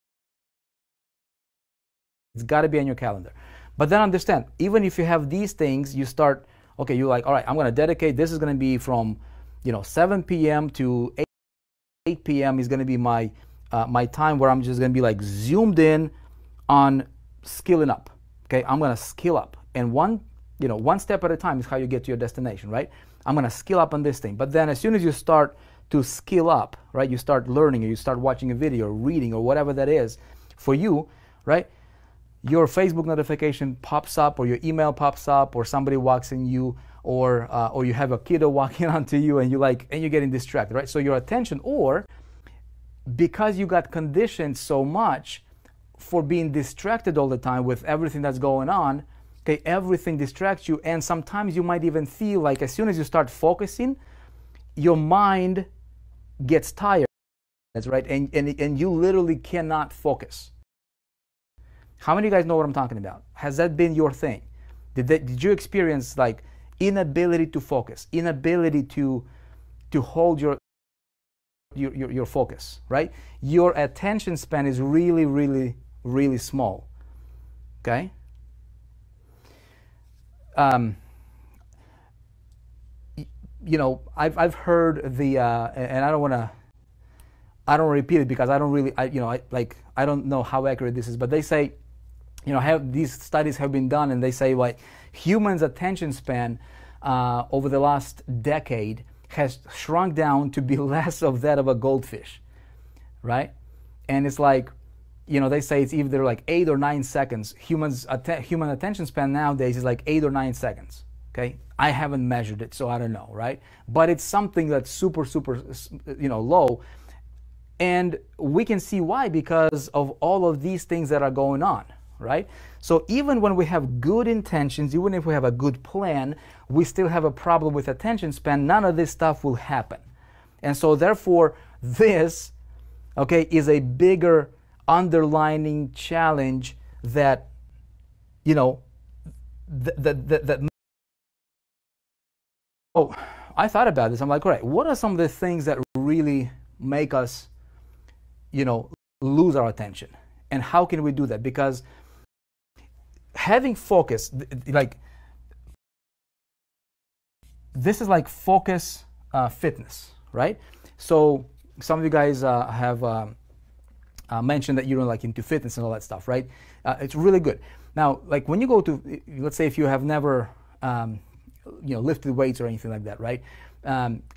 it's got to be on your calendar. But then understand, even if you have these things, you start, okay, you're like, all right, I'm going to dedicate, this is going to be from, you know, 7 p.m. to 8 p.m. is going to be my my time where I'm just going to be like zoomed in on skilling up. Okay, I'm going to skill up, and one step at a time is how you get to your destination, right? I'm going to skill up on this thing. But then as soon as you start to skill up, right, you start learning, or you start watching a video or reading or whatever that is for you, right? Your Facebook notification pops up, or your email pops up, or somebody walks in you, or you have a kiddo walking onto you, and you're getting distracted, right? So your attention, or because you got conditioned so much for being distracted all the time with everything that's going on, okay, everything distracts you, and sometimes you might even feel like as soon as you start focusing, your mind gets tired. That's right, and you literally cannot focus. How many of you guys know what I'm talking about? Has that been your thing? Did you experience like inability to focus, inability to hold your focus, right? Your attention span is really, really, really small. Okay? You know, I've heard the and I don't repeat it because I don't really, I don't know how accurate this is, but they say, you know, these studies have been done, and they say like humans' attention span over the last decade has shrunk down to be less of that of a goldfish, right? And it's like, you know, they say it's either like 8 or 9 seconds. Human attention span nowadays is like 8 or 9 seconds. Okay, I haven't measured it, so I don't know, right? But it's something that's super, you know, low, and we can see why, because of all of these things that are going on, right? So even when we have good intentions, even if we have a good plan, we still have a problem with attention span. None of this stuff will happen, and so therefore this, okay, is a bigger underlining challenge that, you know, that. Oh, I thought about this. I'm like, all right, what are some of the things that really make us, you know, lose our attention? And how can we do that? Because having focus, like, this is like focus fitness, right? So some of you guys have mentioned that you're like into fitness and all that stuff, right? It's really good. Now, like when you go to, let's say if you have never, you know, lifted weights or anything like that, right?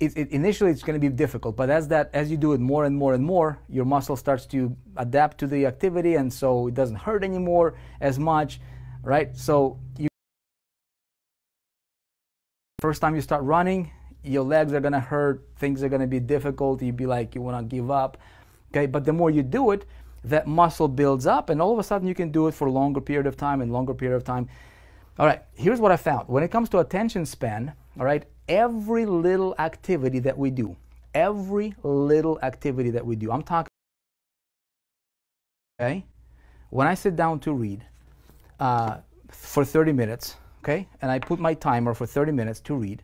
Initially it's going to be difficult, but as you do it more and more and more, your muscle starts to adapt to the activity, and so it doesn't hurt anymore as much, right? So first time you start running, your legs are going to hurt, things are going to be difficult, you'd be like, you want to give up, okay? But the more you do it, that muscle builds up, and all of a sudden you can do it for a longer period of time and longer period of time. All right, here's what I found. When it comes to attention span, all right, every little activity that we do, I'm talking okay? When I sit down to read for 30 minutes, okay, and I put my timer for 30 minutes to read,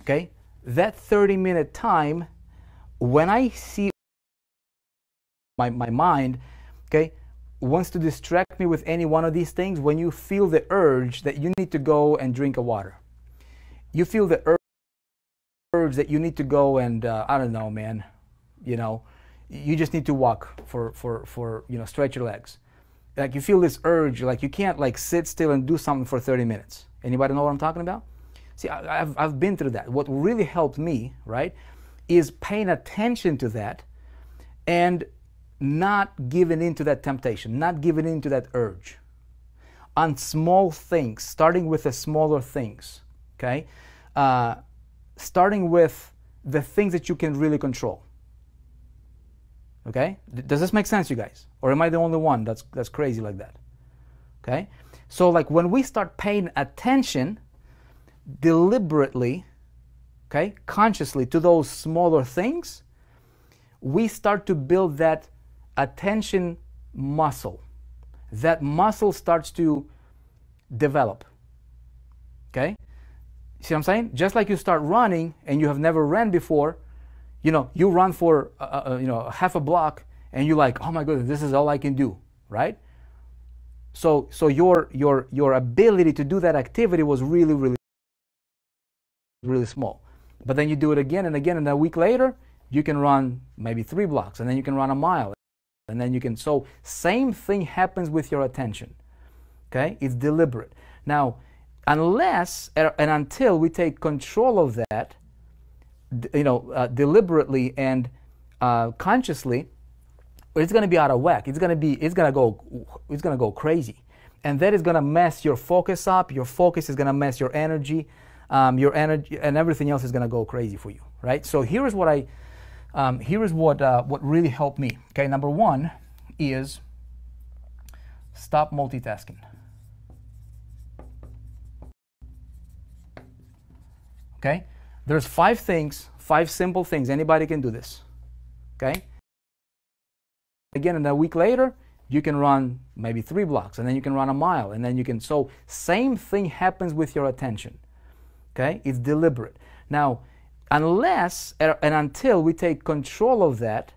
okay, that 30-minute time, when I see my mind, okay, wants to distract me with any one of these things, when you feel the urge that you need to go and drink a water, you feel the urge that you need to go and, I don't know, man, you know, you just need to walk for you know, stretch your legs. Like you feel this urge, like you can't like sit still and do something for 30 minutes. Anybody know what I'm talking about? See, I've been through that. What really helped me, right, is paying attention to that and not giving into that temptation, not giving into that urge. On small things, starting with the smaller things, okay? Starting with the things that you can really control. Okay? Does this make sense, you guys? Or am I the only one that's crazy like that? Okay? So like when we start paying attention deliberately, okay, consciously to those smaller things, we start to build that attention muscle. That muscle starts to develop. Okay? See what I'm saying? Just like you start running and you have never ran before, you know, you run for you know, half a block and you're like, oh my goodness, this is all I can do, right? So your ability to do that activity was really small. But then you do it again and again, and a week later you can run maybe 3 blocks, and then you can run a mile, and then you can. So same thing happens with your attention. Okay, it's deliberate. Now, unless and until we take control of that, you know, deliberately and consciously, it's going to be out of whack. It's going to go crazy, and that is going to mess your focus up. Your focus is going to mess your energy, and everything else is going to go crazy for you, right? So here is what what really helped me. Okay, number one is stop multitasking. Okay, there's 5 things, 5 simple things. Anybody can do this. Okay. Again, and a week later, you can run maybe 3 blocks, and then you can run a mile, and then you can. So same thing happens with your attention. Okay, it's deliberate. Now, unless and until we take control of that,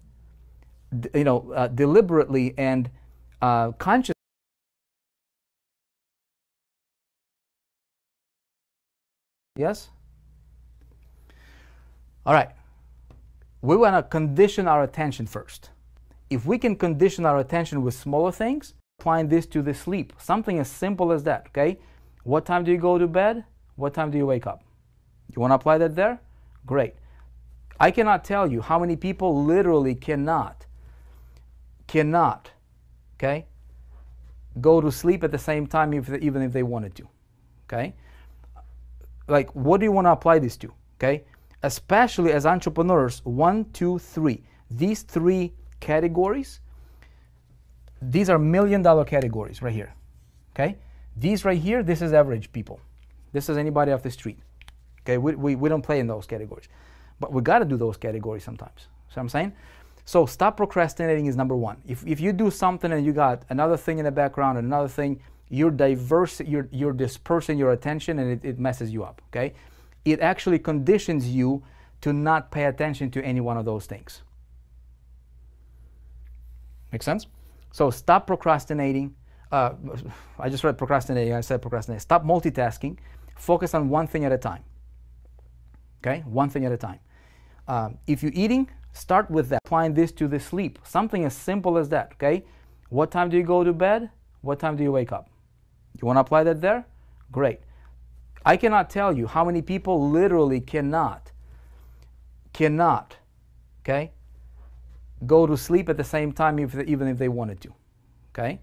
you know, deliberately and consciously. Yes. All right. We want to condition our attention first. If we can condition our attention with smaller things, applying this to the sleep, something as simple as that, okay? What time do you go to bed? What time do you wake up? You want to apply that there? Great. I cannot tell you how many people literally cannot, okay, go to sleep at the same time even if they wanted to, okay? Like, what do you want to apply this to, okay? Especially as entrepreneurs, 1, 2, 3. These 3 categories, these are $1 million categories right here, okay? These right here, this is average people. This is anybody off the street, okay? We don't play in those categories, but we got to do those categories sometimes. See what I'm saying? So stop procrastinating is number 1. If you do something and you got another thing in the background, and another thing, you're dispersing your attention, and it messes you up, okay? It actually conditions you to not pay attention to any one of those things. Make sense? So stop procrastinating. I just read procrastinating. I said procrastinating. Stop multitasking. Focus on one thing at a time. Okay? One thing at a time. If you're eating, start with that. Applying this to the sleep. Something as simple as that. Okay? What time do you go to bed? What time do you wake up? You want to apply that there? Great. I cannot tell you how many people literally cannot, okay, go to sleep at the same time even if they wanted to, okay?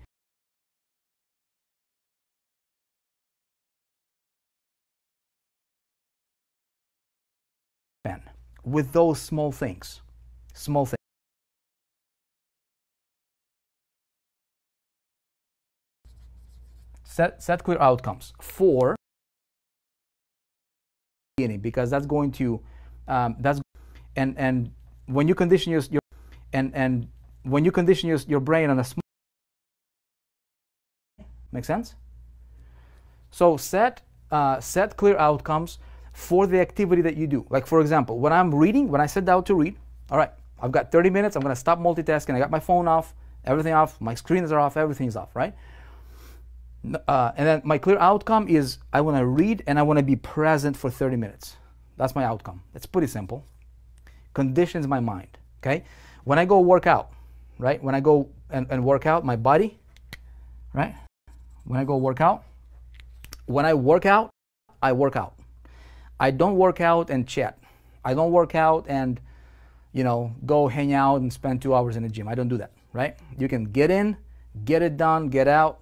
With those small things. Set clear outcomes for beginning, because that's going to and when you condition your brain on a small Make sense? So set clear outcomes for the activity that you do. Like for example, when I'm reading, when I sit down to read, all right, I've got 30 minutes, I'm gonna stop multitasking, I got my phone off, everything off, my screens are off, everything's off, right? And then my clear outcome is I wanna read and I wanna be present for 30 minutes. That's my outcome. It's pretty simple. Conditions my mind, okay? When I go work out, right? When I go and work out my body, right? When I go work out, when I work out, I work out. I don't work out and chat. I don't work out and, you know, go hang out and spend 2 hours in the gym. I don't do that, right? You can get in, get it done, get out,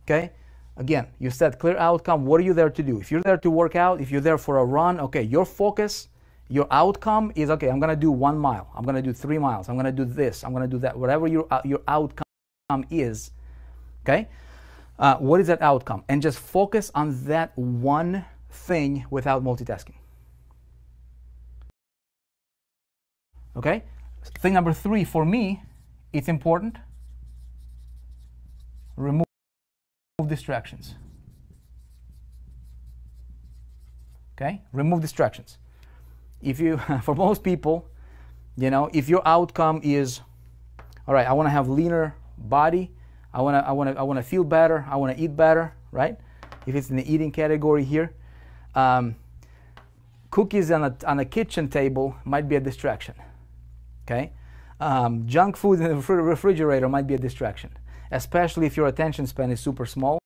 okay? Again, you set clear outcome. What are you there to do? If you're there to work out, if you're there for a run, okay, your focus, your outcome is, okay, I'm going to do 1 mile. I'm going to do 3 miles. I'm going to do this. I'm going to do that. Whatever your outcome is, okay? What is that outcome? And just focus on that one thing without multitasking. Okay? Thing number 3, for me, it's important. Remove distractions. Okay? Remove distractions. If you, for most people, you know, if your outcome is, all right, I want to have leaner body, I want to feel better, I want to eat better, right? If it's in the eating category here, cookies on a kitchen table might be a distraction. Okay, junk food in the refrigerator might be a distraction, especially if your attention span is super small.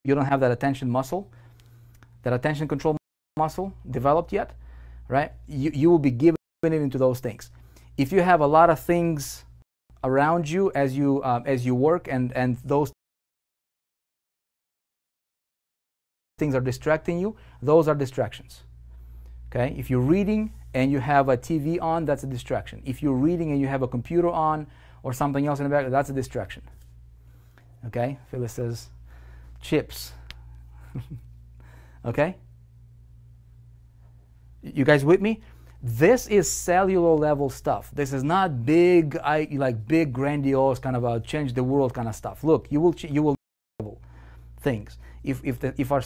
You don't have that attention muscle, that attention control muscle developed yet, right? You will be giving it into those things. If you have a lot of things around you as you work and those things are distracting you, those are distractions. Okay, if you're reading and you have a TV on, that's a distraction. If you're reading and you have a computer on or something else in the back, that's a distraction. Okay, Phyllis says chips. Okay, you guys with me? This is cellular level stuff. This is not big, big grandiose kind of a change the world kind of stuff. Look, you will level things. If our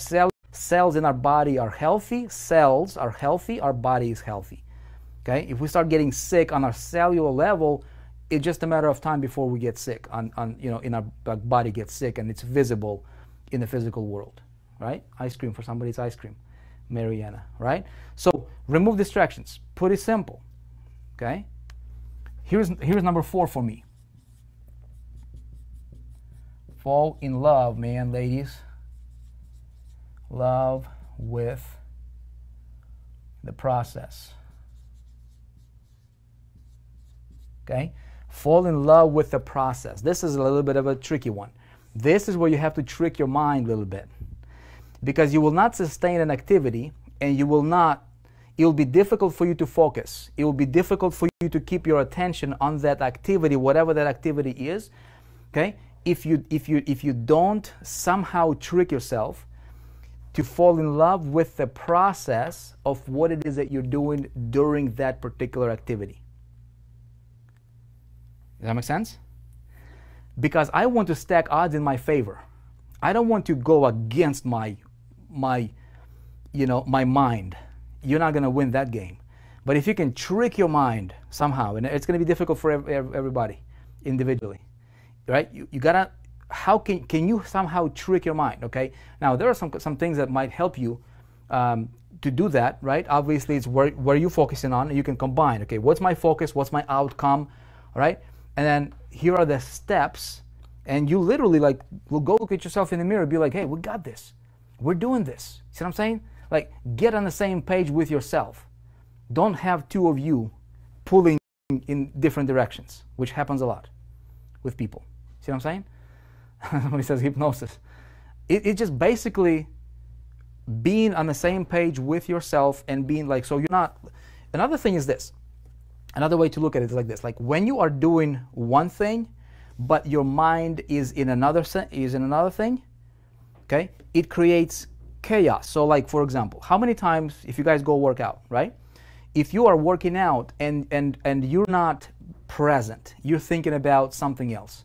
cells in our body are healthy, our body is healthy. Okay? If we start getting sick on our cellular level, it's just a matter of time before we get sick. In our body gets sick, and it's visible in the physical world. Right? Ice cream for somebody's ice cream. Mariana, right? So remove distractions. Pretty simple. Okay? Here's number 4 for me. Fall in love, man, ladies. Love with the process. Okay? Fall in love with the process. This is a little bit of a tricky one. This is where you have to trick your mind a little bit. Because you will not sustain an activity, and it will be difficult for you to focus. It will be difficult for you to keep your attention on that activity, whatever that activity is. Okay? If you don't somehow trick yourself to fall in love with the process of what it is that you're doing during that particular activity. Does that make sense? Because I want to stack odds in my favor. I don't want to go against my mind. You're not going to win that game. But if you can trick your mind somehow, and it's going to be difficult for everybody individually, right? You gotta. How can you somehow trick your mind? Okay. Now there are some things that might help you to do that, right? Obviously, it's where you're focusing on, and you can combine. Okay, what's my focus? What's my outcome? All right, and then here are the steps. And you literally will go look at yourself in the mirror and be like, hey, we got this. We're doing this. See what I'm saying? Like, get on the same page with yourself. Don't have two of you pulling in different directions, which happens a lot with people. See what I'm saying? Somebody says hypnosis. It's just basically being on the same page with yourself and being like, so you're not. Another thing is this. Another way to look at it is like this. Like when you are doing one thing, but your mind is in another thing, okay? It creates chaos. So like, for example, how many times, if you guys go work out, right? If you are working out and you're not present, you're thinking about something else.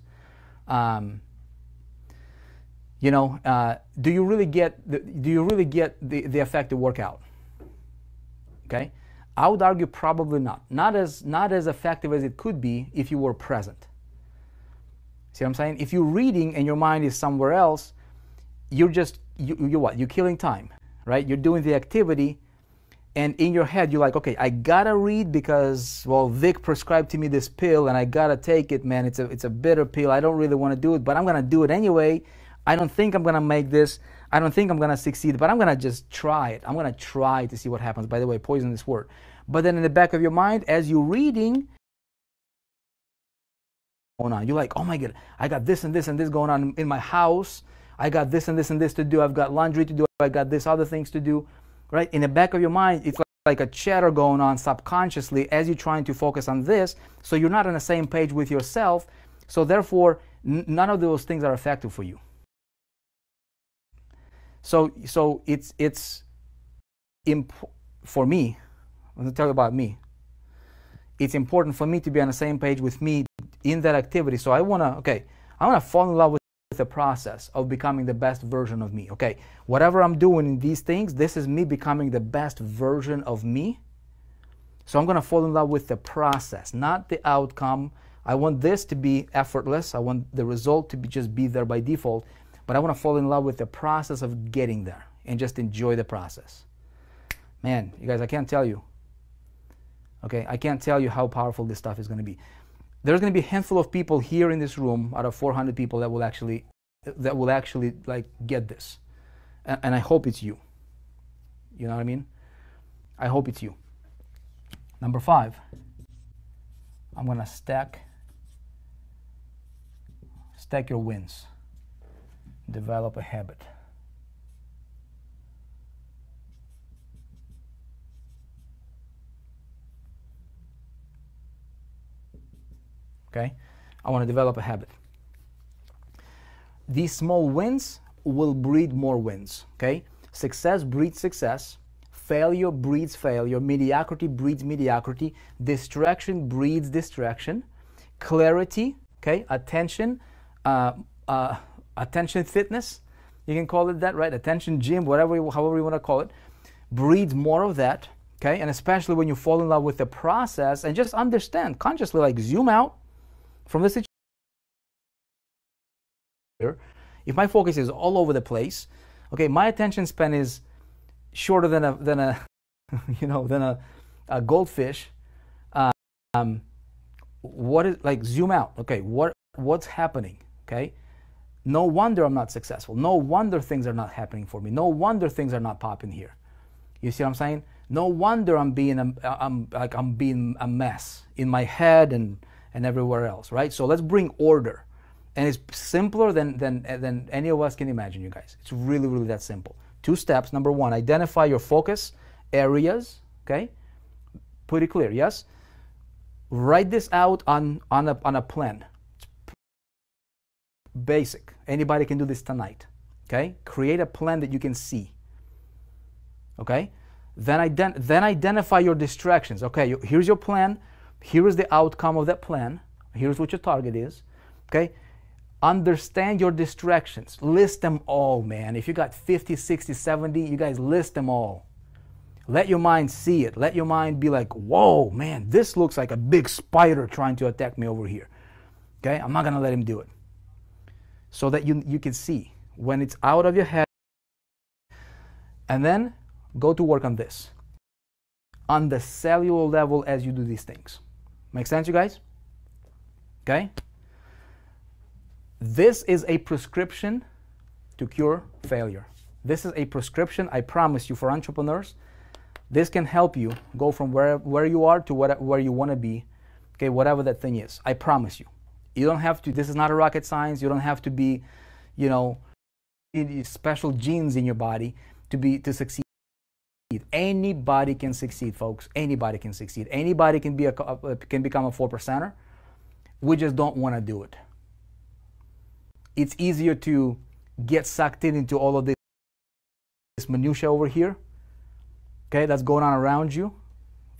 do you really get the effective workout? Okay, I would argue probably not. Not as effective as it could be if you were present. See what I'm saying? If you're reading and your mind is somewhere else, you're what? You're killing time, right? You're doing the activity, and in your head you're like, okay, I gotta read because, well, Vick prescribed to me this pill and I gotta take it, man. It's a bitter pill. I don't really want to do it, but I'm gonna do it anyway. I don't think I'm gonna make this. I don't think I'm gonna succeed, but I'm gonna just try it. I'm gonna try to see what happens. By the way, poisonous word. But then in the back of your mind, as you're reading, going on, you're like, oh my God, I got this and this and this going on in my house. I got this and this and this to do. I've got laundry to do. I got this other things to do, right? In the back of your mind, it's like a chatter going on subconsciously as you're trying to focus on this. So you're not on the same page with yourself. So therefore, none of those things are effective for you. So it's for me. I'm going to tell you about me. It's important for me to be on the same page with me in that activity. So I want to fall in love with the process of becoming the best version of me. Okay, whatever I'm doing in these things, this is me becoming the best version of me. So I'm going to fall in love with the process, not the outcome. I want this to be effortless. I want the result to just be there by default. But I want to fall in love with the process of getting there and just enjoy the process. Man, you guys, I can't tell you. Okay, I can't tell you how powerful this stuff is going to be. There's going to be a handful of people here in this room out of 400 people that will actually like get this. And I hope it's you. You know what I mean? I hope it's you. Number 5, I'm going to stack your wins. Develop a habit. Okay? I want to develop a habit. These small wins will breed more wins. Okay? Success breeds success. Failure breeds failure. Mediocrity breeds mediocrity. Distraction breeds distraction. Clarity, okay? Attention, attention fitness, you can call it that, right? Attention gym, however you want to call it, breeds more of that, okay? And especially when you fall in love with the process and just understand, consciously, like zoom out from the situation. If my focus is all over the place, okay, my attention span is shorter than a goldfish. What is, like, zoom out? Okay, what's happening? Okay. No wonder I'm not successful. No wonder things are not happening for me. No wonder things are not popping here. You see what I'm saying? No wonder I'm being a mess in my head and everywhere else, right? So let's bring order. And it's simpler than any of us can imagine, you guys. It's really, really that simple. 2 steps. Number 1, identify your focus areas, okay? Pretty clear, yes? Write this out on a plan. Basic. Anybody can do this tonight. Okay? Create a plan that you can see. Okay? Then identify your distractions. Okay, here's your plan. Here is the outcome of that plan. Here's what your target is. Okay? Understand your distractions. List them all, man. If you got 50, 60, 70, you guys list them all. Let your mind see it. Let your mind be like, whoa, man, this looks like a big spider trying to attack me over here. Okay? I'm not going to let him do it. So that you can see when it's out of your head. And then go to work on this. On the cellular level as you do these things. Make sense, you guys? Okay? This is a prescription to cure failure. This is a prescription, I promise you, for entrepreneurs. This can help you go from where you are to where you want to be. Okay, whatever that thing is. I promise you. You don't have to, this is not a rocket science. You don't have to be, special genes in your body to succeed. Anybody can succeed, folks. Anybody can succeed. Anybody can become a 4%er. We just don't want to do it. It's easier to get sucked into all of this minutia over here. Okay, that's going on around you.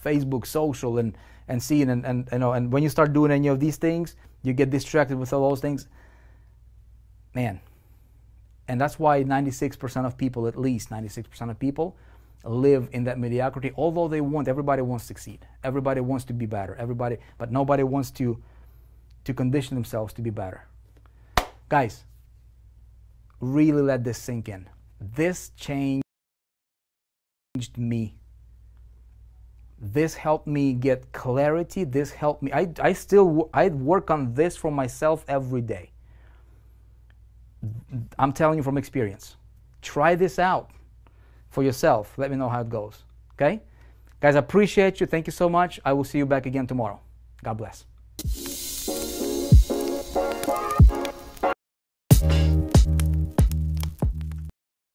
Facebook, social, and seeing, and when you start doing any of these things, you get distracted with all those things. Man, And that's why 96% of people, at least 96% of people, live in that mediocrity, although everybody wants to succeed. Everybody wants to be better. But nobody wants to condition themselves to be better. Guys, really let this sink in. This changed me. This helped me get clarity. This helped me. I work on this for myself every day. I'm telling you from experience. Try this out for yourself. Let me know how it goes. Okay? Guys, I appreciate you. Thank you so much. I will see you back again tomorrow. God bless.